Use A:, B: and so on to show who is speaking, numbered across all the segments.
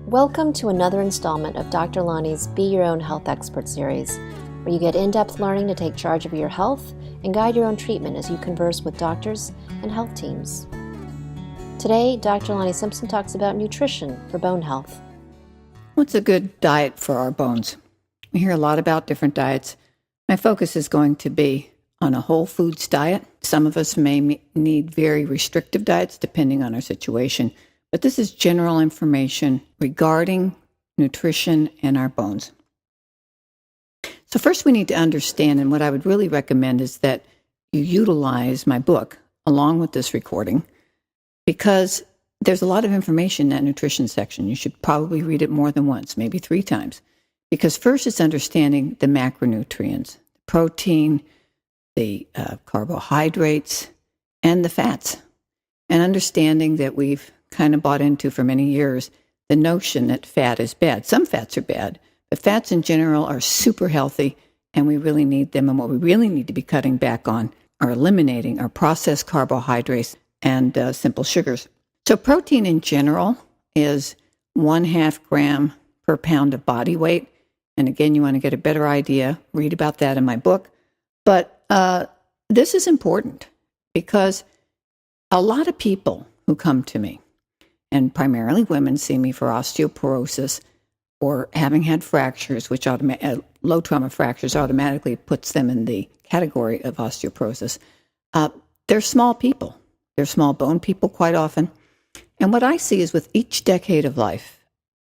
A: Welcome to another installment of Dr. Lani's Be Your Own Health Expert series, where you get in-depth learning to take charge of your health and guide your own treatment as you converse with doctors and health teams. Today, Dr. Lani Simpson talks about nutrition for bone health.
B: What's a good diet for our bones? We hear a lot about different diets. My focus is going to be on a whole foods diet. Some of us may need very restrictive diets depending on our situation. But this is general information regarding nutrition and our bones. So first we need to understand, and what I would really recommend is that you utilize my book along with this recording, because there's a lot of information in that nutrition section. You should probably read it more than once, maybe 3 times. Because first it's understanding the macronutrients, the protein, the carbohydrates, and the fats. And understanding that we've kind of bought into for many years the notion that fat is bad. Some fats are bad, but fats in general are super healthy, and we really need them. And what we really need to be cutting back on are eliminating our processed carbohydrates and simple sugars. So protein in general is 1/2 gram per pound of body weight. And again, you want to get a better idea, read about that in my book. But this is important because a lot of people who come to me, and primarily women, see me for osteoporosis or having had fractures, which low trauma fractures automatically puts them in the category of osteoporosis. They're small people. They're small bone people quite often. And what I see is with each decade of life,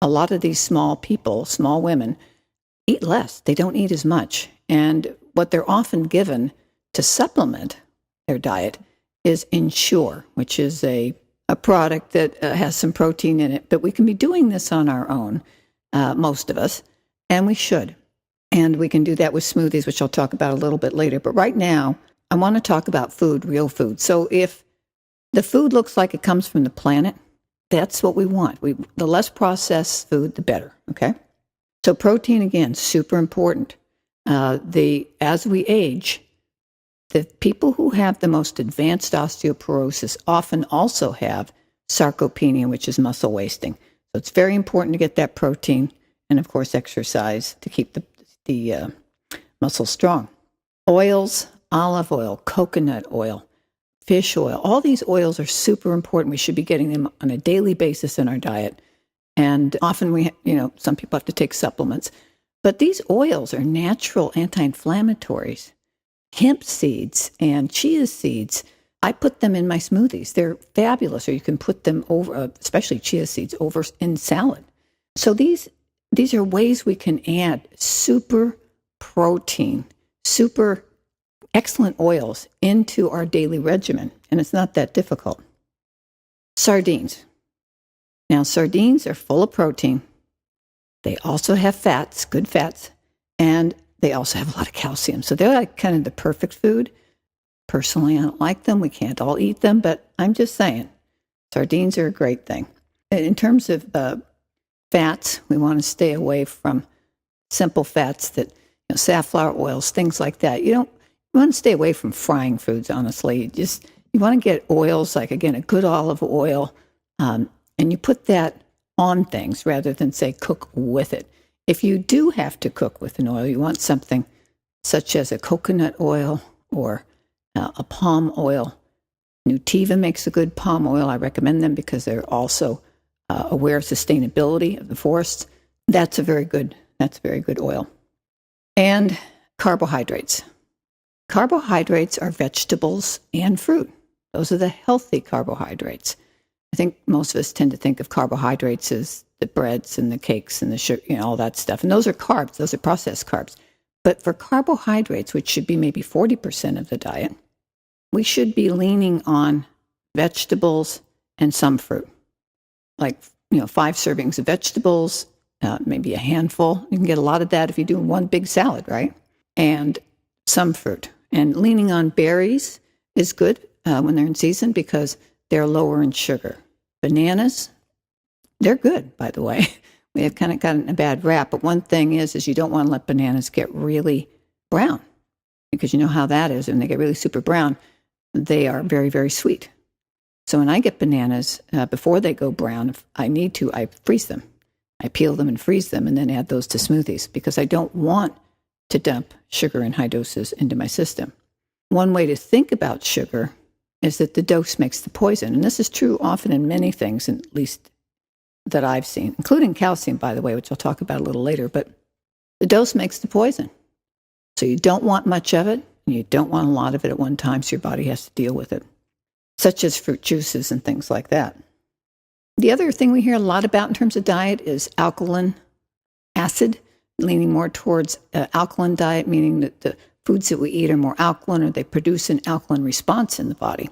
B: a lot of these small people, small women, eat less. They don't eat as much. And what they're often given to supplement their diet is Ensure, which is a product that has some protein in it, but we can be doing this on our own, most of us, and we should. And we can do that with smoothies, which I'll talk about a little bit later. But right now, I want to talk about food, real food. So if the food looks like it comes from the planet, that's what we want. The less processed food, the better, okay? So protein, again, super important. As we age, the people who have the most advanced osteoporosis often also have sarcopenia, which is muscle wasting. So it's very important to get that protein and, of course, exercise to keep the muscles strong. Oils, olive oil, coconut oil, fish oil, all these oils are super important. We should be getting them on a daily basis in our diet. And often some people have to take supplements. But these oils are natural anti-inflammatories. Hemp seeds and chia seeds, I put them in my smoothies. They're fabulous. Or you can put them over, especially chia seeds, over in salad. So these are ways we can add super protein, super excellent oils into our daily regimen. And it's not that difficult. Sardines. Now, sardines are full of protein. They also have fats, good fats, and they also have a lot of calcium. So they're like kind of the perfect food. Personally, I don't like them. We can't all eat them, but I'm just saying, sardines are a great thing. In terms of fats, we want to stay away from simple fats that, safflower oils, things like that. You want to stay away from frying foods, honestly. You want to get oils, like, again, a good olive oil, and you put that on things rather than, say, cook with it. If you do have to cook with an oil, you want something such as a coconut oil or a palm oil. Nutiva makes a good palm oil. I recommend them because they're also aware of sustainability of the forests. That's a very good oil. And carbohydrates. Carbohydrates are vegetables and fruit. Those are the healthy carbohydrates. I think most of us tend to think of carbohydrates as the breads and the cakes and the sugar, all that stuff. And those are carbs. Those are processed carbs. But for carbohydrates, which should be maybe 40% of the diet, we should be leaning on vegetables and some fruit. Like, 5 servings of vegetables, maybe a handful. You can get a lot of that if you do one big salad, right? And some fruit. And leaning on berries is good when they're in season because they're lower in sugar. Bananas, they're good, by the way. We have kind of gotten a bad rap, but one thing is you don't want to let bananas get really brown, because you know how that is. When they get really super brown, they are very, very sweet. So when I get bananas, before they go brown, if I need to, I freeze them. I peel them and freeze them and then add those to smoothies because I don't want to dump sugar in high doses into my system. One way to think about sugar is that the dose makes the poison. And this is true often in many things, at least that I've seen, including calcium, by the way, which I'll talk about a little later. But the dose makes the poison. So you don't want much of it, and you don't want a lot of it at one time, so your body has to deal with it, such as fruit juices and things like that. The other thing we hear a lot about in terms of diet is alkaline acid, leaning more towards alkaline diet, meaning that the foods that we eat are more alkaline or they produce an alkaline response in the body.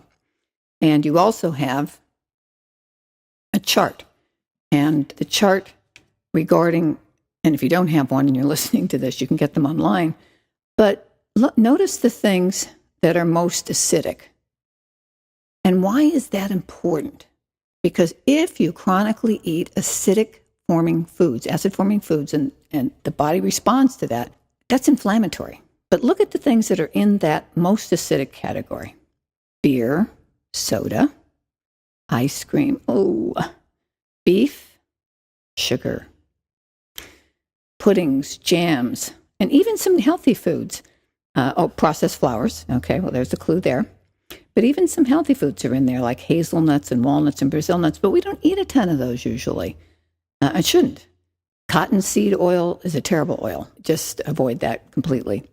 B: And you also have a chart. And the chart regarding, and if you don't have one and you're listening to this, you can get them online. But notice the things that are most acidic. And why is that important? Because if you chronically eat acid-forming foods, and the body responds to that, that's inflammatory. But look at the things that are in that most acidic category. Beer, soda, ice cream, beef, sugar, puddings, jams, and even some healthy foods. Processed flours. Okay, well, there's a clue there. But even some healthy foods are in there, like hazelnuts and walnuts and Brazil nuts, but we don't eat a ton of those usually. I shouldn't. Cottonseed oil is a terrible oil. Just avoid that completely.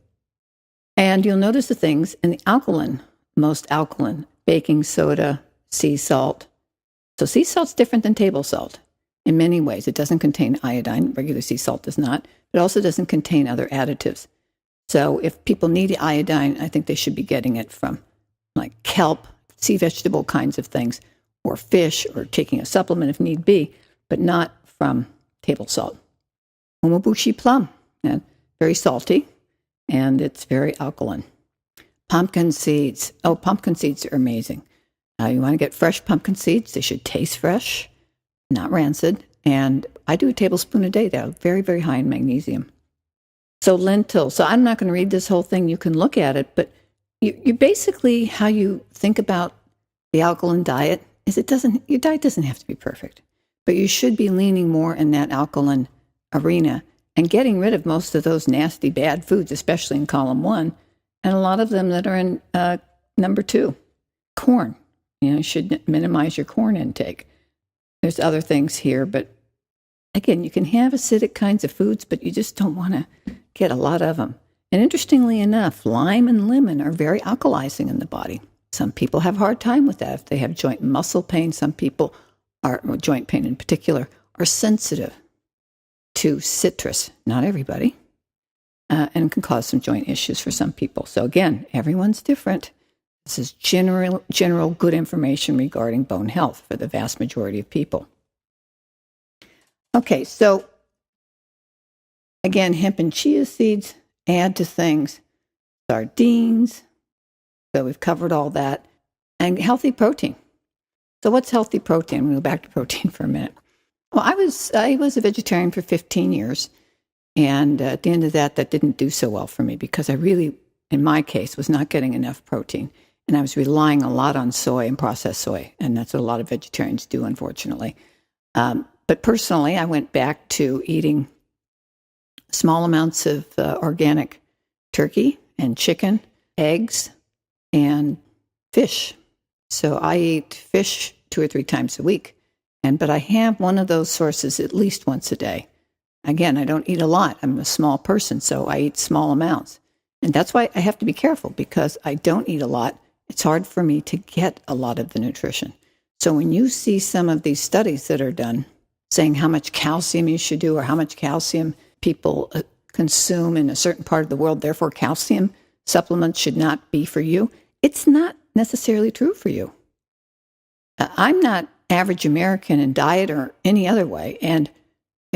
B: And you'll notice the things in the alkaline, most alkaline, baking soda, sea salt. So sea salt's different than table salt in many ways. It doesn't contain iodine. Regular sea salt does not. It also doesn't contain other additives. So if people need iodine, I think they should be getting it from like kelp, sea vegetable kinds of things, or fish, or taking a supplement if need be, but not from table salt. Umabushi plum, very salty, and it's very alkaline. Pumpkin seeds. Pumpkin seeds are amazing. You want to get fresh pumpkin seeds. They should taste fresh, not rancid. And I do a tablespoon a day. They're very, very high in magnesium. So lentils. So I'm not going to read this whole thing. You can look at it, but you basically, how you think about the alkaline diet is your diet doesn't have to be perfect, but you should be leaning more in that alkaline arena and getting rid of most of those nasty, bad foods, especially in column 1, and a lot of them that are in number 2. Corn. You should minimize your corn intake. There's other things here, but again, you can have acidic kinds of foods, but you just don't want to get a lot of them. And interestingly enough, lime and lemon are very alkalizing in the body. Some people have a hard time with that. If they have joint and muscle pain, some people joint pain in particular, are sensitive to citrus. Not everybody. And can cause some joint issues for some people. So again, everyone's different. This is general good information regarding bone health for the vast majority of people. Okay, so again, hemp and chia seeds, add to things. Sardines, so we've covered all that. And healthy protein. So what's healthy protein? We'll go back to protein for a minute. Well, I was a vegetarian for 15 years. And at the end of that didn't do so well for me because I really, in my case, was not getting enough protein. And I was relying a lot on soy and processed soy. And that's what a lot of vegetarians do, unfortunately. But personally, I went back to eating small amounts of organic turkey and chicken, eggs, and fish. So I eat fish 2 or 3 times a week. But I have one of those sources at least once a day. Again, I don't eat a lot. I'm a small person, so I eat small amounts. And that's why I have to be careful because I don't eat a lot. It's hard for me to get a lot of the nutrition. So when you see some of these studies that are done saying how much calcium you should do or how much calcium people consume in a certain part of the world, therefore calcium supplements should not be for you, it's not necessarily true for you. I'm not average American in diet or any other way. And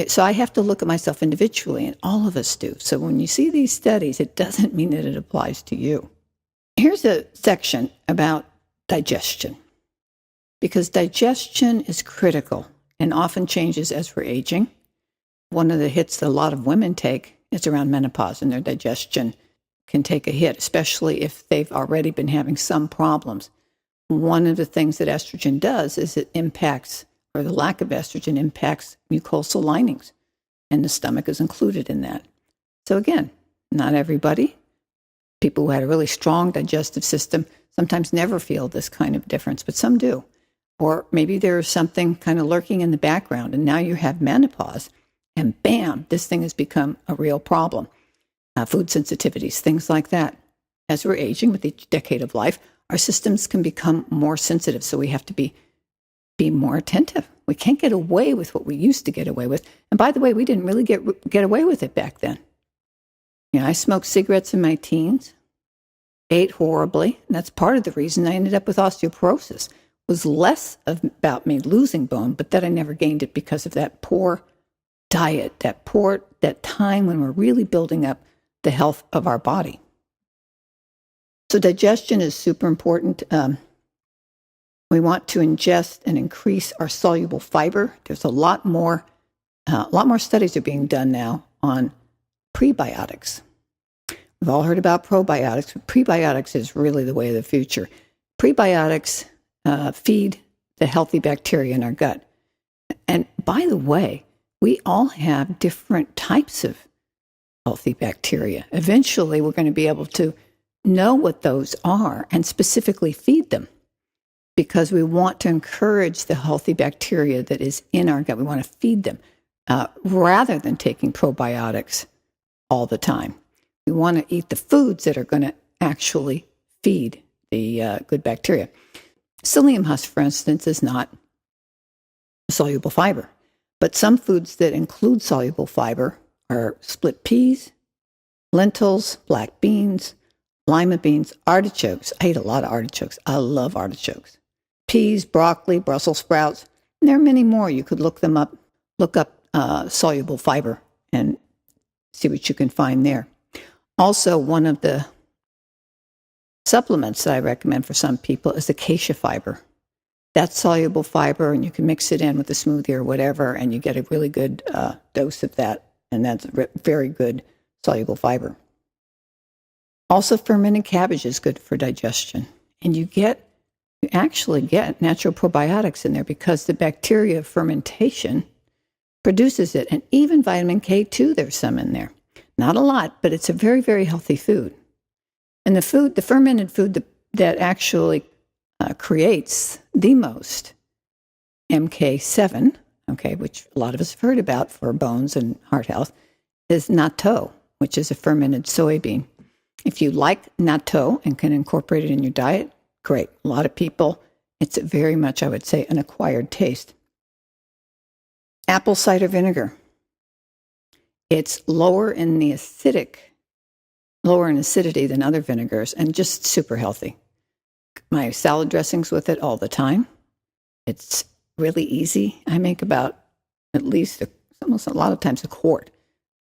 B: so I have to look at myself individually, and all of us do. So when you see these studies, it doesn't mean that it applies to you. Here's a section about digestion, because digestion is critical and often changes as we're aging. One of the hits that a lot of women take is around menopause, and their digestion can take a hit, especially if they've already been having some problems. One of the things that estrogen does is it impacts or the lack of estrogen impacts mucosal linings, and the stomach is included in that. So again, not everybody. People who had a really strong digestive system sometimes never feel this kind of difference, but some do. Or maybe there's something kind of lurking in the background, and now you have menopause, and bam, this thing has become a real problem. Food sensitivities, things like that. As we're aging with each decade of life, our systems can become more sensitive, so we have to be more attentive. We can't get away with what we used to get away with. And by the way, we didn't really get away with it back then. I smoked cigarettes in my teens, ate horribly, and that's part of the reason I ended up with osteoporosis. It was less about me losing bone, but that I never gained it because of that poor diet, that time when we're really building up the health of our body. So digestion is super important. We want to ingest and increase our soluble fiber. There's a lot more studies are being done now on pre-biotics. We've all heard about probiotics, but prebiotics is really the way of the future. Prebiotics feed the healthy bacteria in our gut. And by the way, we all have different types of healthy bacteria. Eventually, we're going to be able to know what those are and specifically feed them, because we want to encourage the healthy bacteria that is in our gut. We want to feed them rather than taking probiotics all the time. We want to eat the foods that are going to actually feed the good bacteria. Psyllium husk, for instance, is not a soluble fiber, but some foods that include soluble fiber are split peas, lentils, black beans, lima beans, artichokes. I eat a lot of artichokes. I love artichokes. Peas, broccoli, Brussels sprouts, and there are many more. You could look them up, soluble fiber and see what you can find there. Also, one of the supplements that I recommend for some people is acacia fiber. That's soluble fiber, and you can mix it in with a smoothie or whatever, and you get a really good dose of that, and that's very good soluble fiber. Also, fermented cabbage is good for digestion, and you actually get natural probiotics in there because the bacteria of fermentation produces it, and even vitamin K2, there's some in there. Not a lot, but it's a very, very healthy food. And the fermented food that actually creates the most MK7, which a lot of us have heard about for bones and heart health, is natto, which is a fermented soybean. If you like natto and can incorporate it in your diet, great. A lot of people, it's very much, I would say, an acquired taste. Apple cider vinegar. It's lower in acidity than other vinegars, and just super healthy. My salad dressings with it all the time. It's really easy. I make about at least almost a lot of times a quart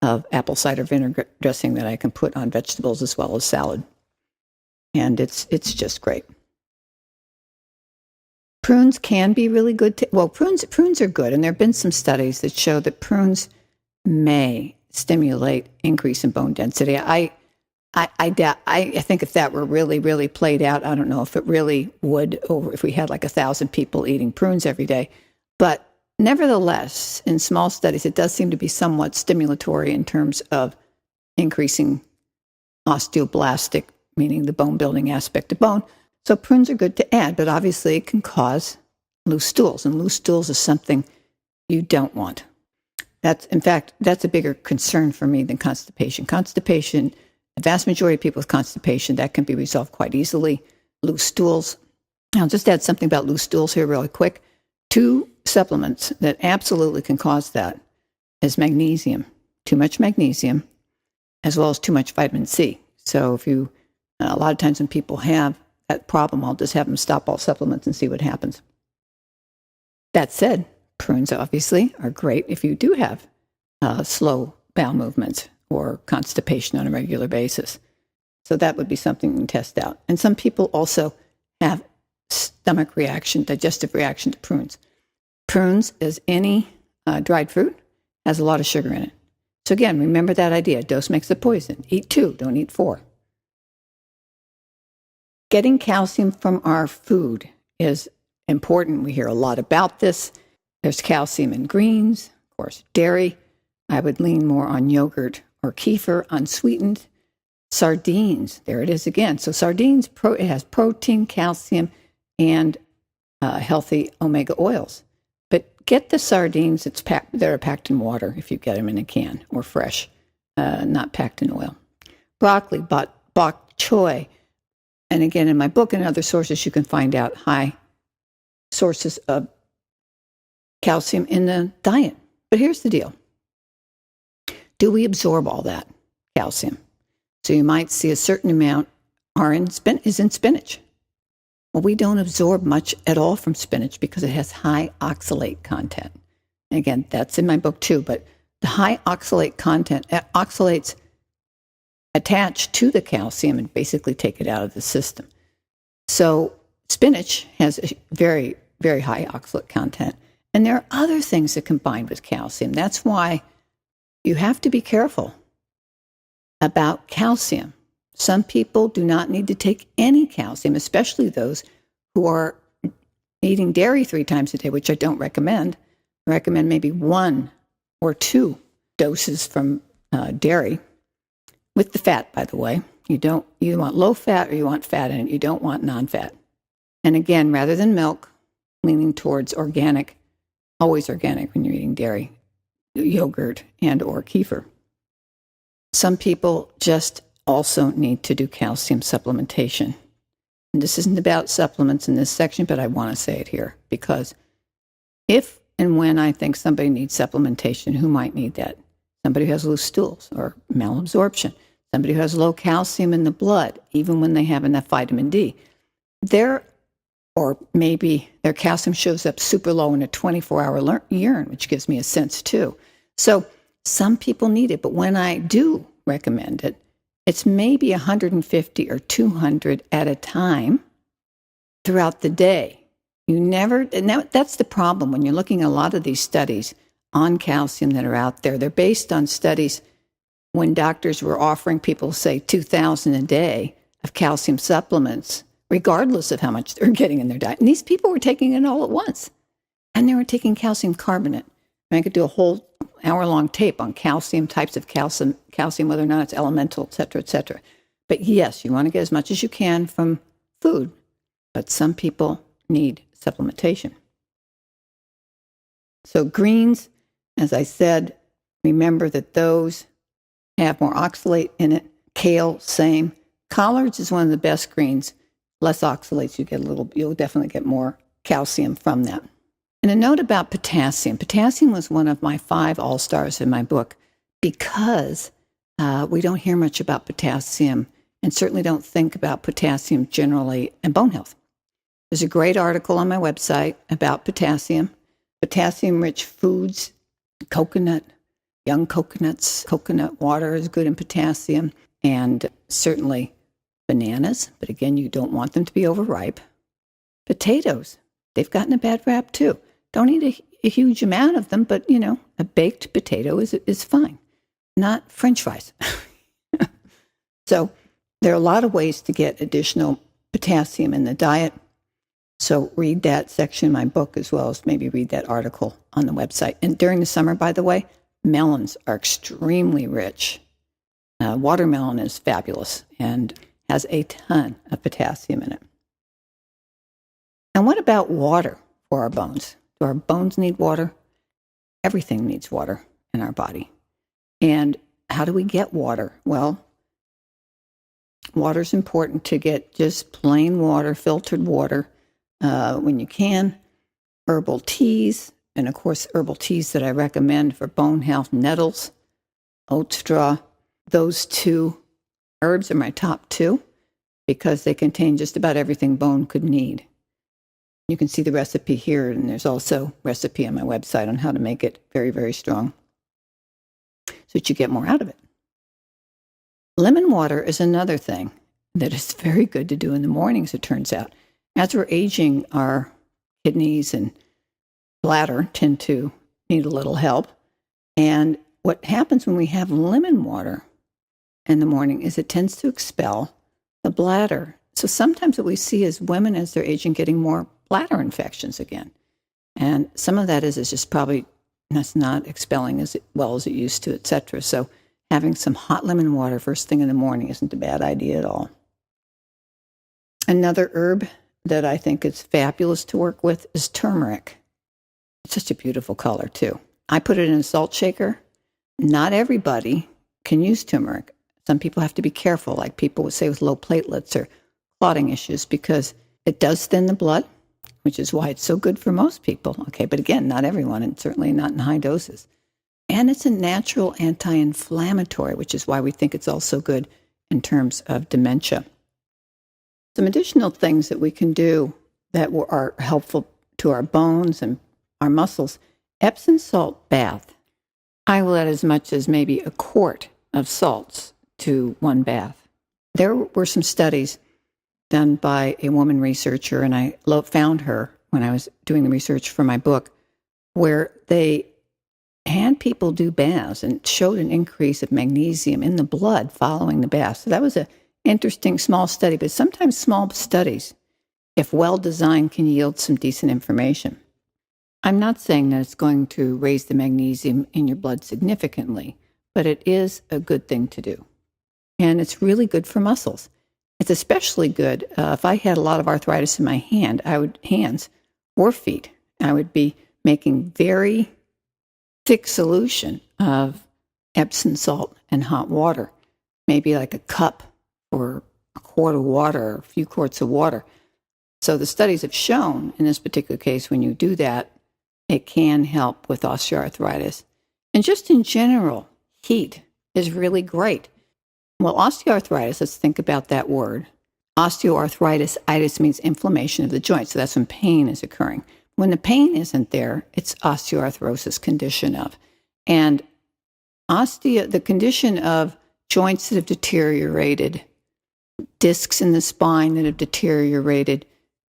B: of apple cider vinegar dressing that I can put on vegetables as well as salad. And it's just great. Prunes can be really good. Prunes are good, and there have been some studies that show that prunes may stimulate increase in bone density. I think if that were really, really played out, I don't know if it really would, or if we had like 1,000 people eating prunes every day. But nevertheless, in small studies, it does seem to be somewhat stimulatory in terms of increasing osteoblastic, meaning the bone building aspect of bone. So prunes are good to add, but obviously it can cause loose stools, and loose stools is something you don't want. That's a bigger concern for me than constipation. Constipation, the vast majority of people with constipation, that can be resolved quite easily. Loose stools. I'll just add something about loose stools here really quick. 2 supplements that absolutely can cause that is magnesium. Too much magnesium, as well as too much vitamin C. So a lot of times when people have that problem, I'll just have them stop all supplements and see what happens. That said, prunes obviously are great if you do have slow bowel movements or constipation on a regular basis. So that would be something you can test out. And some people also have stomach reaction, digestive reaction to prunes. Prunes, as any dried fruit, has a lot of sugar in it. So again, remember that idea. Dose makes the poison. Eat 2, don't eat 4. Getting calcium from our food is important. We hear a lot about this. There's calcium in greens, of course, dairy. I would lean more on yogurt or kefir, unsweetened. Sardines, there it is again. So sardines, it has protein, calcium, and healthy omega oils. But get the sardines that are packed in water if you get them in a can or fresh, not packed in oil. Broccoli, bok choy. And again, in my book and other sources, you can find out high sources of calcium in the diet. But here's the deal. Do we absorb all that calcium? So you might see a certain amount is in spinach. Well, we don't absorb much at all from spinach because it has high oxalate content. And again, that's in my book too, but the high oxalate content, oxalates attach to the calcium and basically take it out of the system. So spinach has a very, very high oxalate content. And there are other things that combine with calcium. That's why you have to be careful about calcium. Some people do not need to take any calcium, especially those who are eating dairy 3 times a day, which I don't recommend. I recommend maybe 1 or 2 doses from dairy, with the fat, by the way. You want low fat or you want fat in it. You don't want non-fat. And again, rather than milk, leaning towards organic, always organic when you're eating dairy, yogurt and or kefir. Some people just also need to do calcium supplementation. And this isn't about supplements in this section, but I want to say it here because if and when I think somebody needs supplementation, who might need that? Somebody who has loose stools or malabsorption, somebody who has low calcium in the blood, even when they have enough vitamin D. Or maybe their calcium shows up super low in a 24-hour urine, which gives me a sense too. So some people need it, but when I do recommend it, it's maybe 150 or 200 at a time throughout the day. That's the problem when you're looking at a lot of these studies on calcium that are out there. They're based on studies when doctors were offering people, say, 2,000 a day of calcium supplements, regardless of how much they're getting in their diet. And these people were taking it all at once. And they were taking calcium carbonate. And I could do a whole hour-long tape on calcium, types of calcium, whether or not it's elemental, et cetera, et cetera. But yes, you want to get as much as you can from food. But some people need supplementation. So greens, as I said, remember that those have more oxalate in it. Kale, same. Collards is one of the best greens. Less oxalates, you'll definitely get more calcium from that. And a note about potassium. Potassium was one of my 5 all-stars in my book because we don't hear much about potassium and certainly don't think about potassium generally in bone health. There's a great article on my website about potassium. Potassium-rich foods, coconut, young coconuts, coconut water is good in potassium, and certainly bananas, but again, you don't want them to be overripe. Potatoes, they've gotten a bad rap too. Don't eat a huge amount of them, but a baked potato is fine. Not French fries. So there are a lot of ways to get additional potassium in the diet. So read that section in my book as well as maybe read that article on the website. And during the summer, by the way, melons are extremely rich. Watermelon is fabulous and has a ton of potassium in it. And what about water for our bones? Do our bones need water? Everything needs water in our body. And how do we get water? Well, water's important to get just plain water, filtered water, when you can. Herbal teas, and of course, herbal teas that I recommend for bone health, nettles, oat straw. Those 2 herbs are my top 2 because they contain just about everything bone could need. You can see the recipe here, and there's also a recipe on my website on how to make it very, very strong so that you get more out of it. Lemon water is another thing that is very good to do in the mornings, it turns out. As we're aging, our kidneys and bladder tend to need a little help. And what happens when we have lemon water in the morning is it tends to expel the bladder. So sometimes what we see is women as they're aging getting more bladder infections again. And some of that is just probably that's not expelling as well as it used to, etc. So having some hot lemon water first thing in the morning isn't a bad idea at all. Another herb that I think is fabulous to work with is turmeric. It's such a beautiful color, too. I put it in a salt shaker. Not everybody can use turmeric. Some people have to be careful, like people would say with low platelets or clotting issues, because it does thin the blood, which is why it's so good for most people. Okay, but again, not everyone, and certainly not in high doses. And it's a natural anti-inflammatory, which is why we think it's also good in terms of dementia. Some additional things that we can do that are helpful to our bones and our muscles. Epsom salt bath. I will add as much as maybe a quart of salts to one bath. There were some studies done by a woman researcher, and I found her when I was doing the research for my book, where they had people do baths and showed an increase of magnesium in the blood following the bath. So that was an interesting small study, but sometimes small studies, if well designed, can yield some decent information. I'm not saying that it's going to raise the magnesium in your blood significantly, but it is a good thing to do. And it's really good for muscles. It's especially good if I had a lot of arthritis in my hands or feet. I would be making very thick solution of Epsom salt and hot water, maybe like a cup or a quart of water or a few quarts of water. So the studies have shown in this particular case, when you do that, it can help with osteoarthritis. And just in general, heat is really great. Well, osteoarthritis, let's think about that word. Osteoarthritis, itis means inflammation of the joint. So that's when pain is occurring. When the pain isn't there, it's osteoarthrosis condition of. And the condition of joints that have deteriorated, discs in the spine that have deteriorated,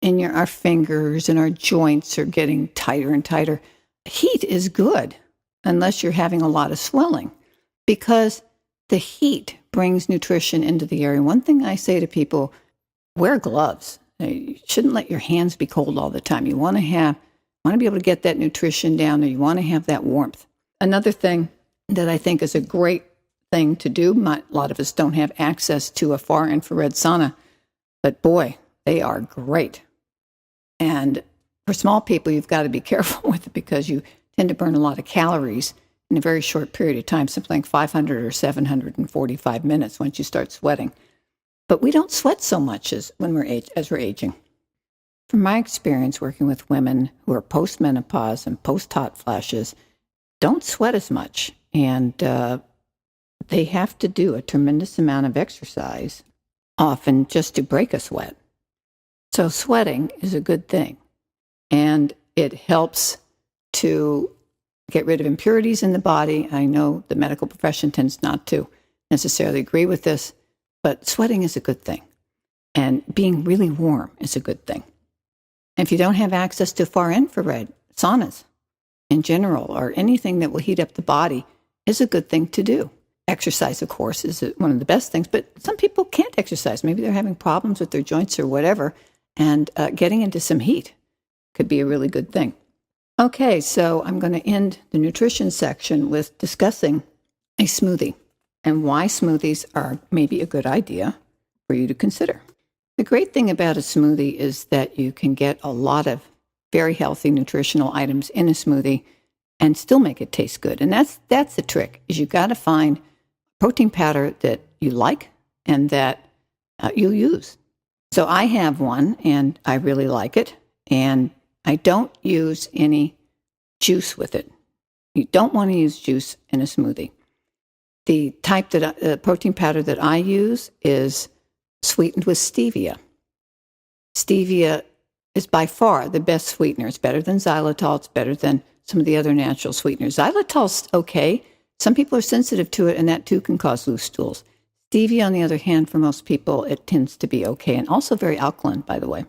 B: and our fingers and our joints are getting tighter and tighter. Heat is good unless you're having a lot of swelling, because the heat brings nutrition into the area. One thing I say to people, wear gloves. You shouldn't let your hands be cold all the time. You want to be able to get that nutrition down there. You want to have that warmth. Another thing that I think is a great thing to do, a lot of us don't have access to a far infrared sauna, but boy, they are great. And for small people, you've got to be careful with it because you tend to burn a lot of calories in a very short period of time, something like 500 or 745 minutes once you start sweating. But we don't sweat so much as we're aging. From my experience working with women who are post-menopause and post-hot flashes, don't sweat as much. And they have to do a tremendous amount of exercise, often just to break a sweat. So sweating is a good thing. And it helps to get rid of impurities in the body. I know the medical profession tends not to necessarily agree with this, but sweating is a good thing. And being really warm is a good thing. And if you don't have access to far infrared, saunas in general, or anything that will heat up the body, is a good thing to do. Exercise, of course, is one of the best things, but some people can't exercise. Maybe they're having problems with their joints or whatever, and getting into some heat could be a really good thing. Okay, so I'm going to end the nutrition section with discussing a smoothie and why smoothies are maybe a good idea for you to consider. The great thing about a smoothie is that you can get a lot of very healthy nutritional items in a smoothie and still make it taste good. And that's the trick, is you've got to find protein powder that you like and that you'll use. So I have one, and I really like it, and I don't use any juice with it. You don't want to use juice in a smoothie. The type protein powder that I use is sweetened with stevia. Stevia is by far the best sweetener. It's better than xylitol. It's better than some of the other natural sweeteners. Xylitol's okay. Some people are sensitive to it, and that too can cause loose stools. Stevia, on the other hand, for most people, it tends to be okay, and also very alkaline, by the way.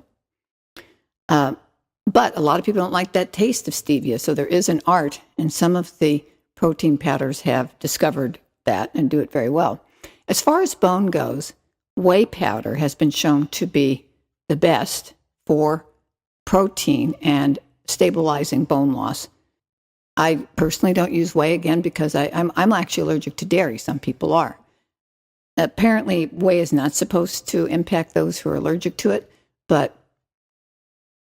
B: But a lot of people don't like that taste of stevia, so there is an art, and some of the protein powders have discovered that and do it very well. As far as bone goes, whey powder has been shown to be the best for protein and stabilizing bone loss. I personally don't use whey, again, because I'm actually allergic to dairy. Some people are. Apparently, whey is not supposed to impact those who are allergic to it, but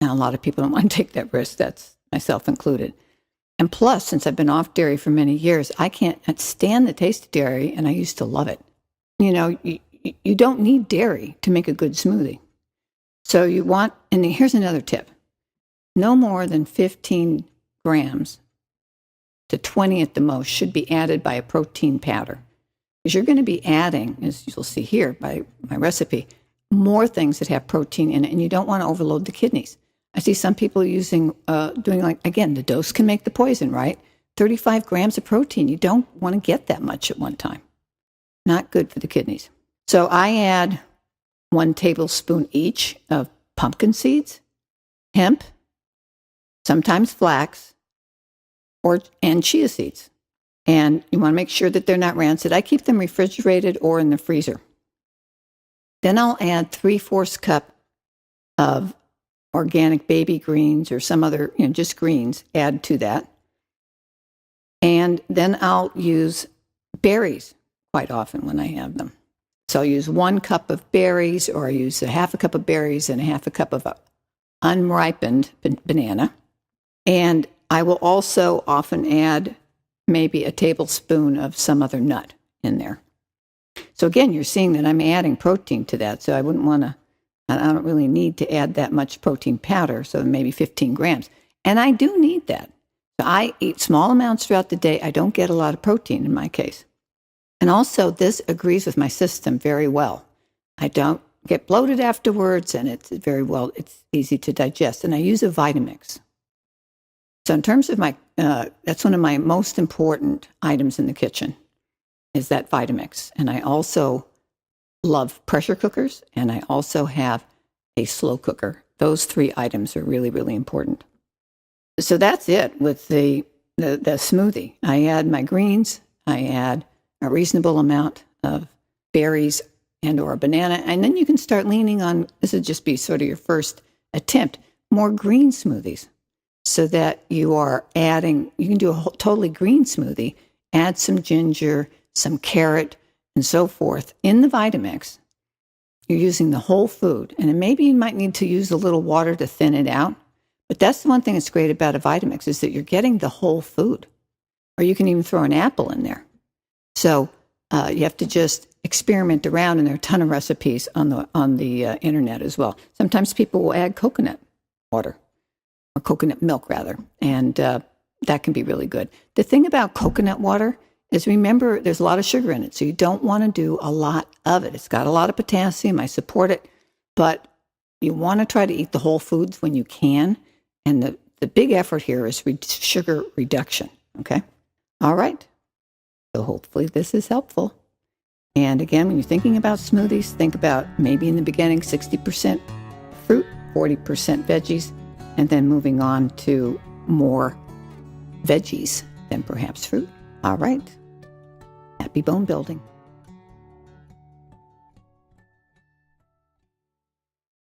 B: a lot of people don't want to take that risk. That's myself included. And plus, since I've been off dairy for many years, I can't stand the taste of dairy, and I used to love it. You know, you don't need dairy to make a good smoothie. So you want, and here's another tip, no more than 15 grams to 20 at the most should be added by a protein powder. Because you're going to be adding, as you'll see here by my recipe, more things that have protein in it, and you don't want to overload the kidneys. I see some people doing like, again, the dose can make the poison, right? 35 grams of protein. You don't want to get that much at one time. Not good for the kidneys. So I add 1 tablespoon each of pumpkin seeds, hemp, sometimes flax, and chia seeds. And you want to make sure that they're not rancid. I keep them refrigerated or in the freezer. Then I'll add 3/4 cup of organic baby greens or some other, just greens, add to that. And then I'll use berries quite often when I have them. So I'll use 1 cup of berries, or I use a 1/2 cup of berries and a 1/2 cup of unripened banana. And I will also often add maybe a tablespoon of some other nut in there. So again, you're seeing that I'm adding protein to that. So I don't really need to add that much protein powder. So maybe 15 grams. And I do need that. So I eat small amounts throughout the day. I don't get a lot of protein in my case. And also this agrees with my system very well. I don't get bloated afterwards, and it's easy to digest. And I use a Vitamix. So in terms of that's one of my most important items in the kitchen, is that Vitamix. And I also love pressure cookers, and I also have a slow cooker. Those 3 items are really, really important. So that's it with the smoothie. I add my greens, I add a reasonable amount of berries and or a banana, and then you can start leaning on, this would just be sort of your first attempt, more green smoothies. So that you can do a totally green smoothie, add some ginger, some carrot, and so forth in the Vitamix. You're using the whole food. And then maybe you might need to use a little water to thin it out. But that's the one thing that's great about a Vitamix, is that you're getting the whole food. Or you can even throw an apple in there. So you have to just experiment around, and there are a ton of recipes on the internet as well. Sometimes people will add coconut water. Or coconut milk, rather. And that can be really good. The thing about coconut water is, remember, there's a lot of sugar in it, so you don't want to do a lot of it. It's got a lot of potassium. I support it. But you want to try to eat the whole foods when you can. And the big effort here is sugar reduction. Okay? All right. So hopefully this is helpful. And again, when you're thinking about smoothies, think about maybe in the beginning 60% fruit, 40% veggies, and then moving on to more veggies than perhaps fruit. All right. Happy bone building.